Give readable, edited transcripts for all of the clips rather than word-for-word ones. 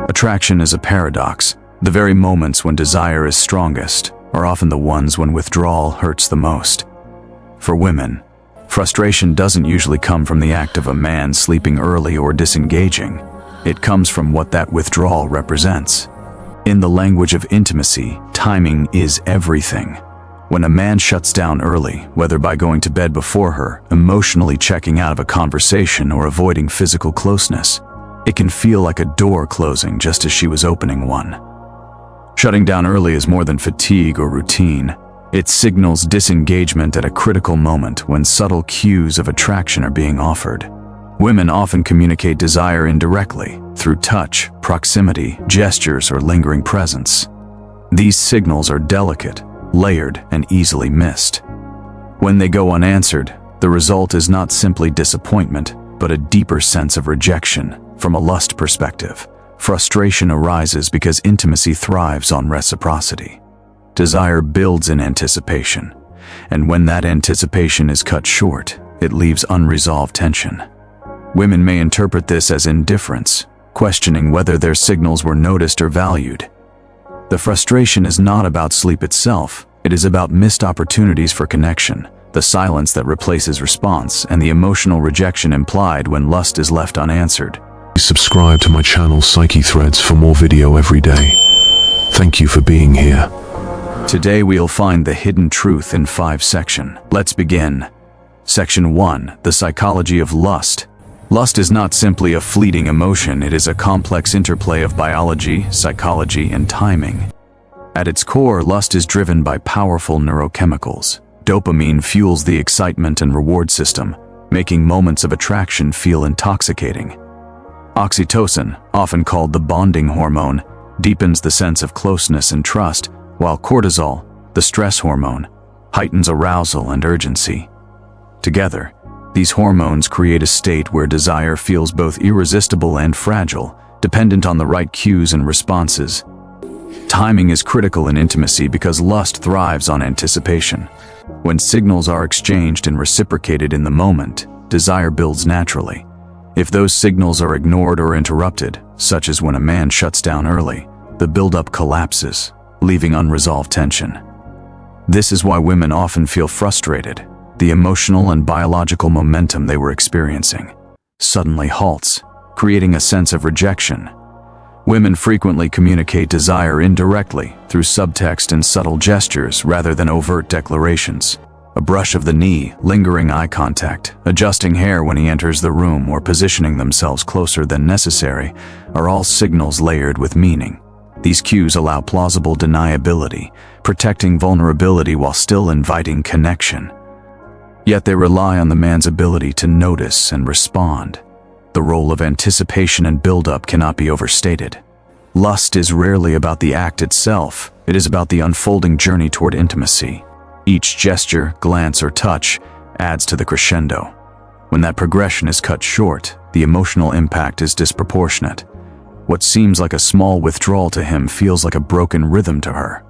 Attraction is a paradox. The very moments when desire is strongest are often the ones when withdrawal hurts the most. For women, frustration doesn't usually come from the act of a man sleeping early or disengaging. It comes from what that withdrawal represents. In the language of intimacy, timing is everything. When a man shuts down early, whether by going to bed before her, emotionally checking out of a conversation, or avoiding physical closeness, it can feel like a door closing just as she was opening one. Shutting down early is more than fatigue or routine. It signals disengagement at a critical moment when subtle cues of attraction are being offered. Women often communicate desire indirectly, through touch, proximity, gestures, or lingering presence. These signals are delicate, layered, and easily missed. When they go unanswered, the result is not simply disappointment, but a deeper sense of rejection. From a lust perspective, frustration arises because intimacy thrives on reciprocity. Desire builds in anticipation, and when that anticipation is cut short, it leaves unresolved tension. Women may interpret this as indifference, questioning whether their signals were noticed or valued. The frustration is not about sleep itself, it is about missed opportunities for connection, the silence that replaces response, and the emotional rejection implied when lust is left unanswered. Subscribe to my channel Psyche Threads for more video every day. Thank you for being here. Today we'll find the hidden truth in 5 sections. Let's begin. Section 1. The psychology of lust. Lust is not simply a fleeting emotion, it is a complex interplay of biology, psychology, and timing. At its core, lust is driven by powerful neurochemicals. Dopamine fuels the excitement and reward system, making moments of attraction feel intoxicating. Oxytocin, often called the bonding hormone, deepens the sense of closeness and trust, while cortisol, the stress hormone, heightens arousal and urgency. Together, these hormones create a state where desire feels both irresistible and fragile, dependent on the right cues and responses. Timing is critical in intimacy because lust thrives on anticipation. When signals are exchanged and reciprocated in the moment, desire builds naturally. If those signals are ignored or interrupted, such as when a man shuts down early, the buildup collapses, leaving unresolved tension. This is why women often feel frustrated. The emotional and biological momentum they were experiencing suddenly halts, creating a sense of rejection. Women frequently communicate desire indirectly, through subtext and subtle gestures rather than overt declarations. A brush of the knee, lingering eye contact, adjusting hair when he enters the room, or positioning themselves closer than necessary are all signals layered with meaning. These cues allow plausible deniability, protecting vulnerability while still inviting connection. Yet they rely on the man's ability to notice and respond. The role of anticipation and buildup cannot be overstated. Lust is rarely about the act itself, it is about the unfolding journey toward intimacy. Each gesture, glance, or touch adds to the crescendo. When that progression is cut short, the emotional impact is disproportionate. What seems like a small withdrawal to him feels like a broken rhythm to her.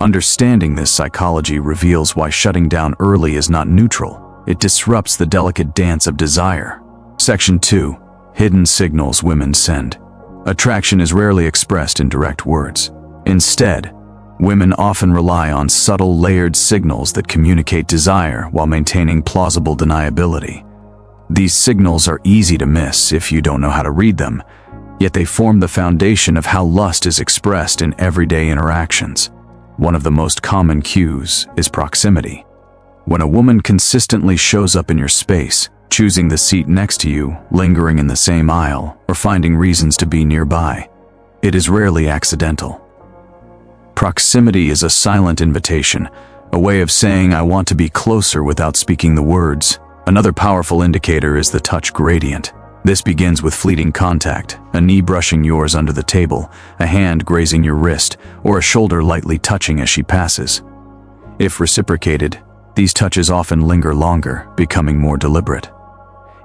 Understanding this psychology reveals why shutting down early is not neutral. It disrupts the delicate dance of desire. Section 2. Hidden signals women send. Attraction is rarely expressed in direct words. Instead, women often rely on subtle, layered signals that communicate desire while maintaining plausible deniability. These signals are easy to miss if you don't know how to read them, yet they form the foundation of how lust is expressed in everyday interactions. One of the most common cues is proximity. When a woman consistently shows up in your space, choosing the seat next to you, lingering in the same aisle, or finding reasons to be nearby, it is rarely accidental. Proximity is a silent invitation, a way of saying I want to be closer without speaking the words. Another powerful indicator is the touch gradient. This begins with fleeting contact, a knee brushing yours under the table, a hand grazing your wrist, or a shoulder lightly touching as she passes. If reciprocated, these touches often linger longer, becoming more deliberate.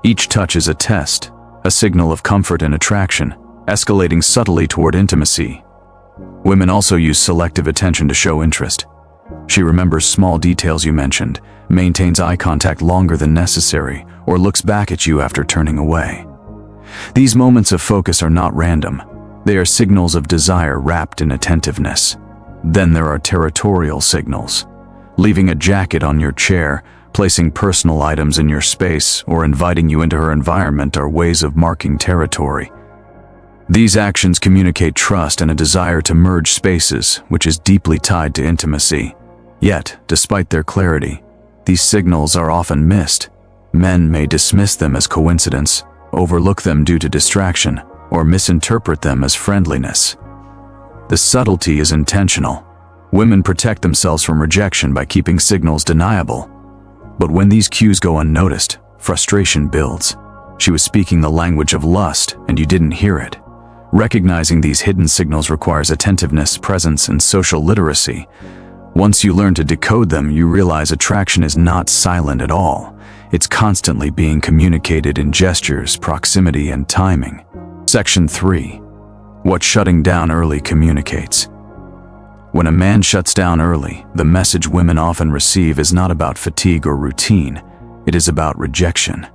Each touch is a test, a signal of comfort and attraction, escalating subtly toward intimacy. Women also use selective attention to show interest. She remembers small details you mentioned, maintains eye contact longer than necessary, or looks back at you after turning away. These moments of focus are not random. They are signals of desire wrapped in attentiveness. Then there are territorial signals. Leaving a jacket on your chair, placing personal items in your space, or inviting you into her environment are ways of marking territory. These actions communicate trust and a desire to merge spaces, which is deeply tied to intimacy. Yet, despite their clarity, these signals are often missed. Men may dismiss them as coincidence, overlook them due to distraction, or misinterpret them as friendliness. The subtlety is intentional. Women protect themselves from rejection by keeping signals deniable. But when these cues go unnoticed, frustration builds. She was speaking the language of lust, and you didn't hear it. Recognizing these hidden signals requires attentiveness, presence, and social literacy. Once you learn to decode them, you realize attraction is not silent at all. It's constantly being communicated in gestures, proximity, and timing. Section 3. What shutting down early communicates. When a man shuts down early, the message women often receive is not about fatigue or routine. It is about rejection.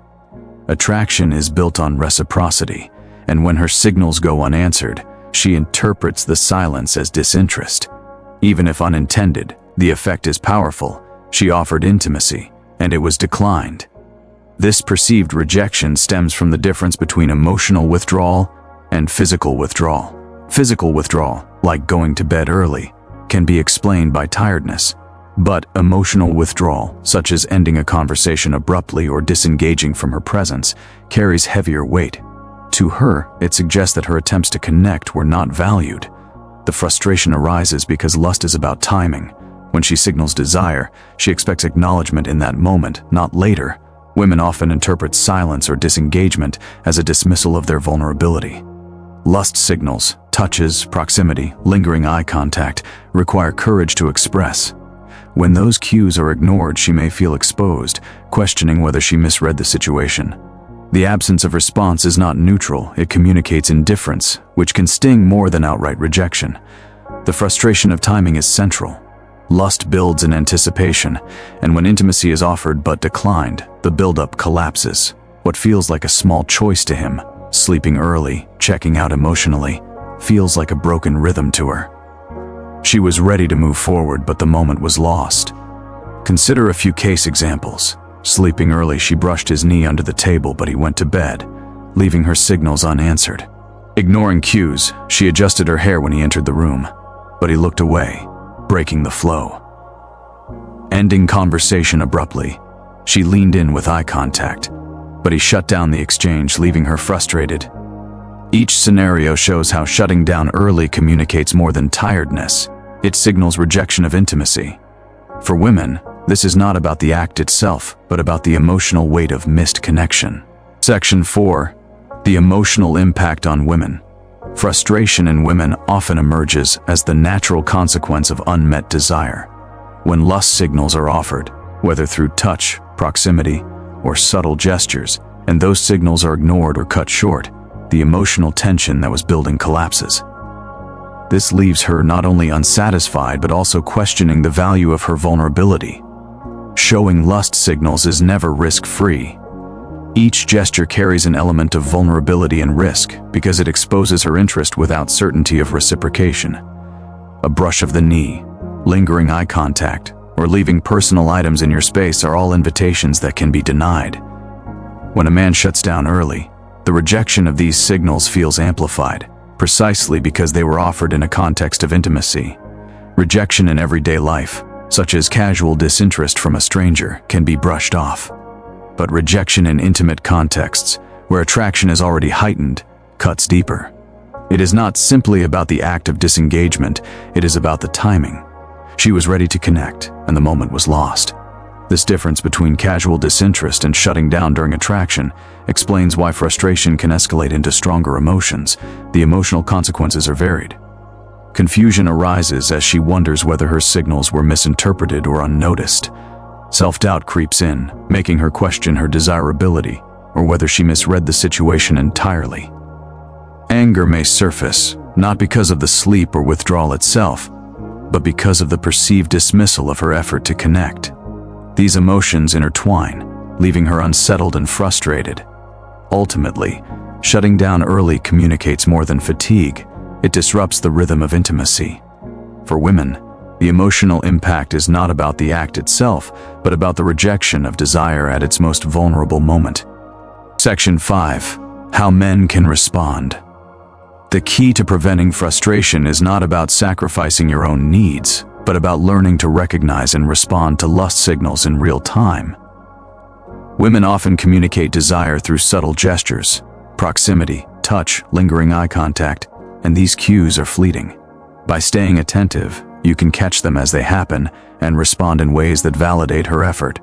Attraction is built on reciprocity, and when her signals go unanswered, she interprets the silence as disinterest. Even if unintended, the effect is powerful. She offered intimacy, and it was declined. This perceived rejection stems from the difference between emotional withdrawal and physical withdrawal. Physical withdrawal, like going to bed early, can be explained by tiredness, but emotional withdrawal, such as ending a conversation abruptly or disengaging from her presence, carries heavier weight. To her, it suggests that her attempts to connect were not valued. The frustration arises because lust is about timing. When she signals desire, she expects acknowledgement in that moment, not later. Women often interpret silence or disengagement as a dismissal of their vulnerability. Lust signals, touches, proximity, lingering eye contact, require courage to express. When those cues are ignored, she may feel exposed, questioning whether she misread the situation. The absence of response is not neutral, it communicates indifference, which can sting more than outright rejection. The frustration of timing is central. Lust builds in anticipation, and when intimacy is offered but declined, the buildup collapses. What feels like a small choice to him, sleeping early, checking out emotionally, feels like a broken rhythm to her. She was ready to move forward, but the moment was lost. Consider a few case examples. Sleeping early, she brushed his knee under the table, but he went to bed, leaving her signals unanswered. Ignoring cues, she adjusted her hair when he entered the room, but he looked away, breaking the flow. Ending conversation abruptly, she leaned in with eye contact, but he shut down the exchange, leaving her frustrated. Each scenario shows how shutting down early communicates more than tiredness. It signals rejection of intimacy. For women, this is not about the act itself, but about the emotional weight of missed connection. Section 4. The emotional impact on women. Frustration in women often emerges as the natural consequence of unmet desire. When lust signals are offered, whether through touch, proximity, or subtle gestures, and those signals are ignored or cut short, the emotional tension that was building collapses. This leaves her not only unsatisfied but also questioning the value of her vulnerability. Showing lust signals is never risk-free. Each gesture carries an element of vulnerability and risk because it exposes her interest without certainty of reciprocation. A brush of the knee, lingering eye contact, or leaving personal items in your space are all invitations that can be denied. When a man shuts down early, the rejection of these signals feels amplified, precisely because they were offered in a context of intimacy. Rejection in everyday life, such as casual disinterest from a stranger, can be brushed off. But rejection in intimate contexts, where attraction is already heightened, cuts deeper. It is not simply about the act of disengagement, it is about the timing. She was ready to connect, and the moment was lost. This difference between casual disinterest and shutting down during attraction explains why frustration can escalate into stronger emotions. The emotional consequences are varied. Confusion arises as she wonders whether her signals were misinterpreted or unnoticed. Self-doubt creeps in, making her question her desirability or whether she misread the situation entirely. Anger may surface, not because of the sleep or withdrawal itself, but because of the perceived dismissal of her effort to connect. These emotions intertwine, leaving her unsettled and frustrated. Ultimately, shutting down early communicates more than fatigue. It disrupts the rhythm of intimacy. For women, the emotional impact is not about the act itself, but about the rejection of desire at its most vulnerable moment. Section 5. How men can respond. The key to preventing frustration is not about sacrificing your own needs, but about learning to recognize and respond to lust signals in real time. Women often communicate desire through subtle gestures, proximity, touch, lingering eye contact, and these cues are fleeting. By staying attentive, you can catch them as they happen and respond in ways that validate her effort.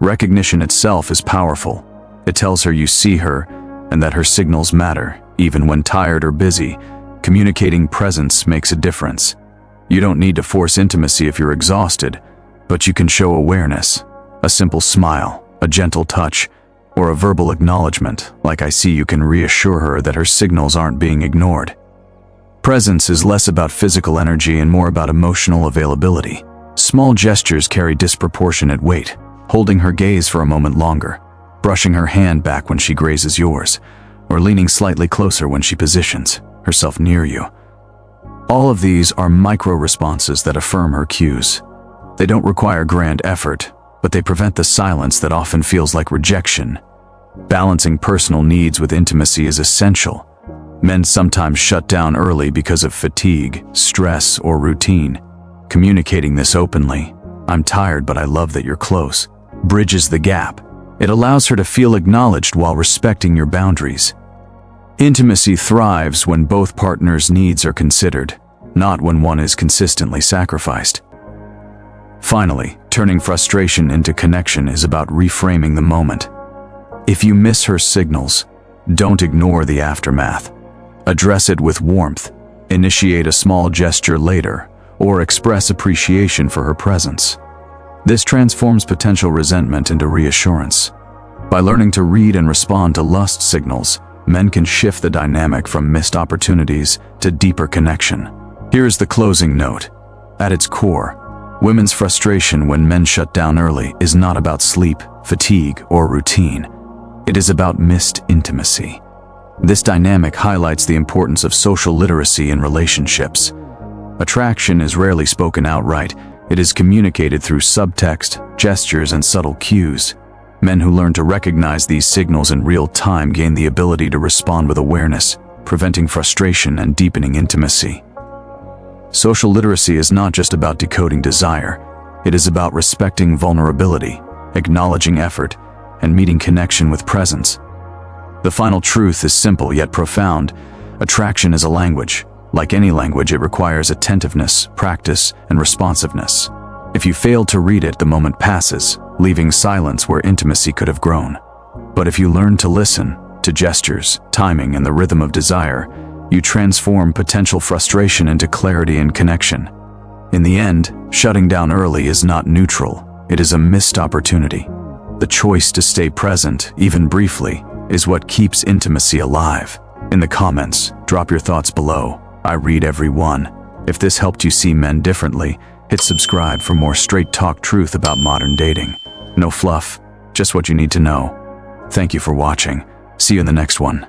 Recognition itself is powerful. It tells her you see her and that her signals matter, even when tired or busy. Communicating presence makes a difference. You don't need to force intimacy if you're exhausted, but you can show awareness. A simple smile, a gentle touch, or a verbal acknowledgement, like "I see you," can reassure her that her signals aren't being ignored. Presence is less about physical energy and more about emotional availability. Small gestures carry disproportionate weight, holding her gaze for a moment longer, brushing her hand back when she grazes yours, or leaning slightly closer when she positions herself near you. All of these are micro-responses that affirm her cues. They don't require grand effort, but they prevent the silence that often feels like rejection. Balancing personal needs with intimacy is essential. Men sometimes shut down early because of fatigue, stress, or routine. Communicating this openly, "I'm tired but I love that you're close," bridges the gap. It allows her to feel acknowledged while respecting your boundaries. Intimacy thrives when both partners' needs are considered, not when one is consistently sacrificed. Finally, turning frustration into connection is about reframing the moment. If you miss her signals, don't ignore the aftermath. Address it with warmth, initiate a small gesture later, or express appreciation for her presence. This transforms potential resentment into reassurance. By learning to read and respond to lust signals, men can shift the dynamic from missed opportunities to deeper connection. Here is the closing note. At its core, women's frustration when men shut down early is not about sleep, fatigue, or routine. It is about missed intimacy. This dynamic highlights the importance of social literacy in relationships. Attraction is rarely spoken outright. It is communicated through subtext, gestures, and subtle cues. Men who learn to recognize these signals in real time gain the ability to respond with awareness, preventing frustration and deepening intimacy. Social literacy is not just about decoding desire. It is about respecting vulnerability, acknowledging effort, and meeting connection with presence. The final truth is simple yet profound. Attraction is a language. Like any language, it requires attentiveness, practice, and responsiveness. If you fail to read it, the moment passes, leaving silence where intimacy could have grown. But if you learn to listen to gestures, timing, and the rhythm of desire, you transform potential frustration into clarity and connection. In the end, shutting down early is not neutral. It is a missed opportunity. The choice to stay present, even briefly, is what keeps intimacy alive. In the comments, drop your thoughts below. I read every one. If this helped you see men differently, hit subscribe for more straight talk truth about modern dating. No fluff, just what you need to know. Thank you for watching. See you in the next one.